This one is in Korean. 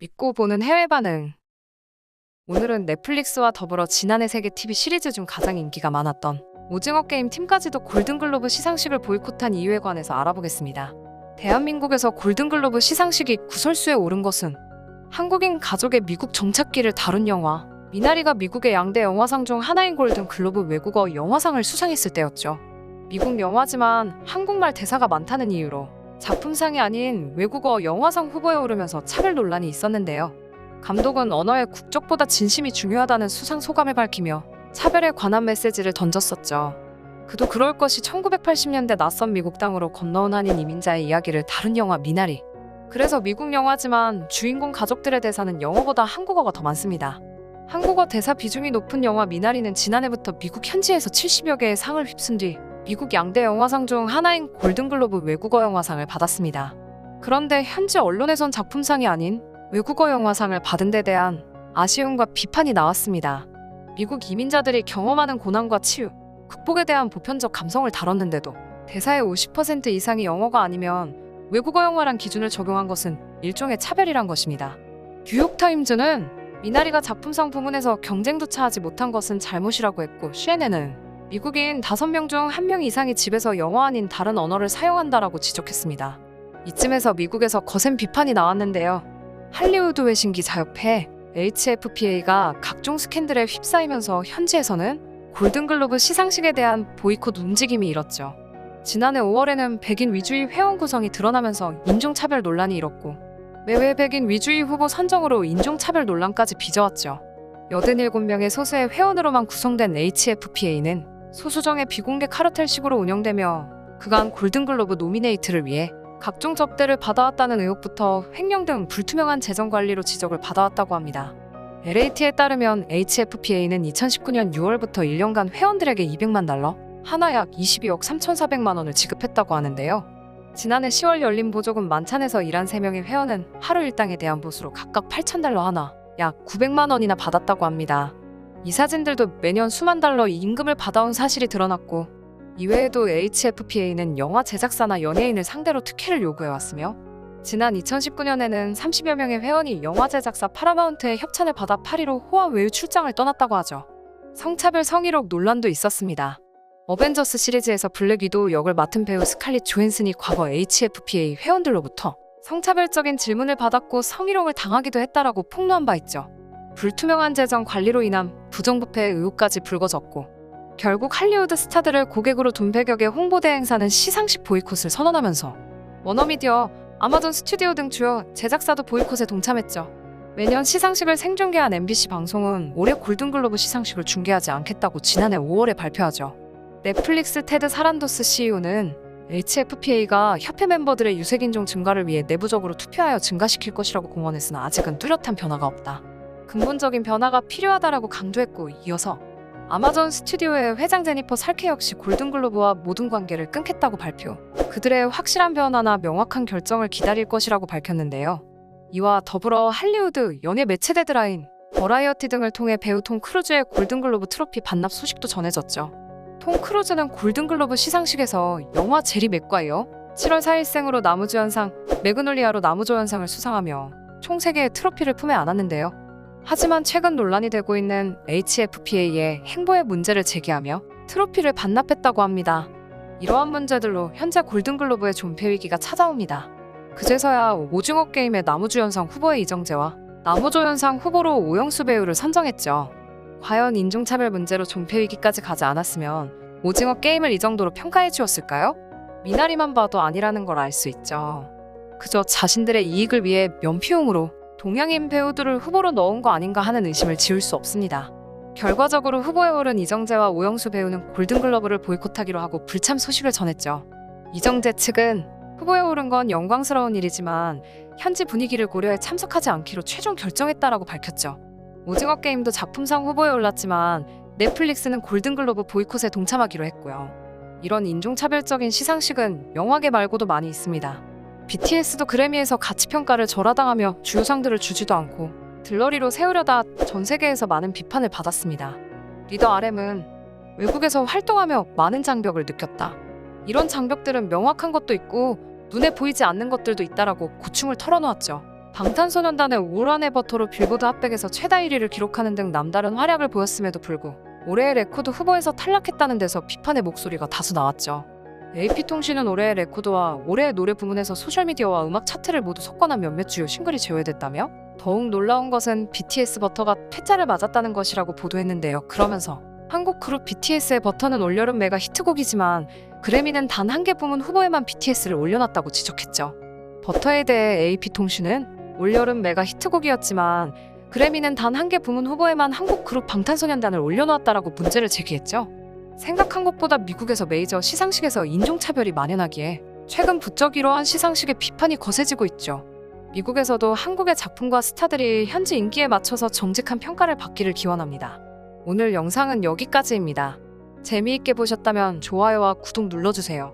믿고 보는 해외 반응. 오늘은 넷플릭스와 더불어 지난해 세계 TV 시리즈 중 가장 인기가 많았던 오징어 게임 팀까지도 골든글로브 시상식을 보이콧한 이유에 관해서 알아보겠습니다. 대한민국에서 골든글로브 시상식이 구설수에 오른 것은 한국인 가족의 미국 정착기를 다룬 영화 미나리가 미국의 양대 영화상 중 하나인 골든글로브 외국어 영화상을 수상했을 때였죠. 미국 영화지만 한국말 대사가 많다는 이유로 작품상이 아닌 외국어 영화상 후보에 오르면서 차별 논란이 있었는데요. 감독은 언어의 국적보다 진심이 중요하다는 수상 소감을 밝히며 차별에 관한 메시지를 던졌었죠. 그도 그럴 것이 1980년대 낯선 미국 땅으로 건너온 한인 이민자의 이야기를 다룬 영화 미나리. 그래서 미국 영화지만 주인공 가족들의 대사는 영어보다 한국어가 더 많습니다. 한국어 대사 비중이 높은 영화 미나리는 지난해부터 미국 현지에서 70여 개의 상을 휩쓴 뒤 미국 양대 영화상 중 하나인 골든글로브 외국어 영화상을 받았습니다. 그런데 현지 언론에선 작품상이 아닌 외국어 영화상을 받은 데 대한 아쉬움과 비판이 나왔습니다. 미국 이민자들이 경험하는 고난과 치유, 극복에 대한 보편적 감성을 다뤘는데도 대사의 50% 이상이 영어가 아니면 외국어 영화란 기준을 적용한 것은 일종의 차별이란 것입니다. 뉴욕타임즈는 미나리가 작품상 부문에서 경쟁조차 하지 못한 것은 잘못이라고 했고, CNN은 미국인 5명 중 1명 이상이 집에서 영어 아닌 다른 언어를 사용한다라고 지적했습니다. 이쯤에서 미국에서 거센 비판이 나왔는데요. 할리우드 외신기자협회 HFPA가 각종 스캔들에 휩싸이면서 현지에서는 골든글로브 시상식에 대한 보이콧 움직임이 일었죠. 지난해 5월에는 백인 위주의 회원 구성이 드러나면서 인종차별 논란이 일었고, 매회 백인 위주의 후보 선정으로 인종차별 논란까지 빚어왔죠. 87명의 소수의 회원으로만 구성된 HFPA는 소수정의 비공개 카르텔식으로 운영되며 그간 골든글로브 노미네이트를 위해 각종 접대를 받아왔다는 의혹부터 횡령 등 불투명한 재정 관리로 지적을 받아왔다고 합니다. LAT에 따르면 HFPA는 2019년 6월부터 1년간 회원들에게 $200만, 하나 약 22억 3,400만 원을 지급했다고 하는데요. 지난해 10월 열린 보조금 만찬에서 일한 3명의 회원은 하루 일당에 대한 보수로 각각 $8,000 하나, 약 900만 원이나 받았다고 합니다. 이 사진들도 매년 수만 달러 임금을 받아온 사실이 드러났고, 이외에도 HFPA는 영화 제작사나 연예인을 상대로 특혜를 요구해왔으며, 지난 2019년에는 30여 명의 회원이 영화 제작사 파라마운트의 협찬을 받아 파리로 호화 외유 출장을 떠났다고 하죠. 성차별 성희롱 논란도 있었습니다. 어벤져스 시리즈에서 블랙 위도우 역을 맡은 배우 스칼릿 조헨슨이 과거 HFPA 회원들로부터 성차별적인 질문을 받았고 성희롱을 당하기도 했다라고 폭로한 바 있죠. 불투명한 재정 관리로 인한 부정부패 의혹까지 불거졌고, 결국 할리우드 스타들을 고객으로 둔 배격의 홍보대 행사는 시상식 보이콧을 선언하면서 워너미디어, 아마존 스튜디오 등 주요 제작사도 보이콧에 동참했죠. 매년 시상식을 생중계한 MBC 방송은 올해 골든글로브 시상식을 중계하지 않겠다고 지난해 5월에 발표하죠. 넷플릭스 테드 사란도스 CEO는 HFPA가 협회 멤버들의 유색인종 증가를 위해 내부적으로 투표하여 증가시킬 것이라고 공언했으나 아직은 뚜렷한 변화가 없다. 근본적인 변화가 필요하다라고 강조했고, 이어서 아마존 스튜디오의 회장 제니퍼 살케 역시 골든글로브와 모든 관계를 끊겠다고 발표. 그들의 확실한 변화나 명확한 결정을 기다릴 것이라고 밝혔는데요. 이와 더불어 할리우드 연예 매체 데드라인, 버라이어티 등을 통해 배우 톰 크루즈의 골든글로브 트로피 반납 소식도 전해졌죠. 톰 크루즈는 골든글로브 시상식에서 영화 제리 맥과 이어 7월 4일생으로 나무주연상, 매그놀리아로 나무조연상을 수상하며 총 3개의 트로피를 품에 안았는데요. 하지만 최근 논란이 되고 있는 HFPA의 행보의 문제를 제기하며 트로피를 반납했다고 합니다. 이러한 문제들로 현재 골든글로브의 존폐 위기가 찾아옵니다. 그제서야 오징어 게임의 나무주연상 후보의 이정재와 나무조연상 후보로 오영수 배우를 선정했죠. 과연 인종차별 문제로 존폐 위기까지 가지 않았으면 오징어 게임을 이 정도로 평가해 주었을까요? 미나리만 봐도 아니라는 걸 알 수 있죠. 그저 자신들의 이익을 위해 면피용으로 동양인 배우들을 후보로 넣은 거 아닌가 하는 의심을 지울 수 없습니다. 결과적으로 후보에 오른 이정재와 오영수 배우는 골든글러브를 보이콧하기로 하고 불참 소식을 전했죠. 이정재 측은 후보에 오른 건 영광스러운 일이지만 현지 분위기를 고려해 참석하지 않기로 최종 결정했다라고 밝혔죠. 오징어 게임도 작품상 후보에 올랐지만 넷플릭스는 골든글러브 보이콧에 동참하기로 했고요. 이런 인종차별적인 시상식은 영화계 말고도 많이 있습니다. BTS도 그래미에서 가치평가를 절하당하며 주요 상들을 주지도 않고 들러리로 세우려다 전 세계에서 많은 비판을 받았습니다. 리더 RM은 외국에서 활동하며 많은 장벽을 느꼈다. 이런 장벽들은 명확한 것도 있고 눈에 보이지 않는 것들도 있다라고 고충을 털어놓았죠. 방탄소년단의 우울한 애버터로 빌보드 핫백에서 최다 1위를 기록하는 등 남다른 활약을 보였음에도 불구 올해의 레코드 후보에서 탈락했다는 데서 비판의 목소리가 다수 나왔죠. AP통신은 올해의 레코드와 올해의 노래 부문에서 소셜미디어와 음악 차트를 모두 석권한 몇몇 주요 싱글이 제외됐다며 더욱 놀라운 것은 BTS 버터가 패자를 맞았다는 것이라고 보도했는데요. 그러면서 한국 그룹 BTS의 버터는 올여름 메가 히트곡이지만 그래미는 단 한 개 부문 후보에만 BTS를 올려놨다고 지적했죠. 버터에 대해 AP통신은 올여름 메가 히트곡이었지만 그래미는 단 한 개 부문 후보에만 한국 그룹 방탄소년단을 올려놓았다라고 문제를 제기했죠. 생각한 것보다 미국에서 메이저 시상식에서 인종차별이 만연하기에 최근 부쩍 이러한 시상식의 비판이 거세지고 있죠. 미국에서도 한국의 작품과 스타들이 현지 인기에 맞춰서 정직한 평가를 받기를 기원합니다. 오늘 영상은 여기까지입니다. 재미있게 보셨다면 좋아요와 구독 눌러주세요.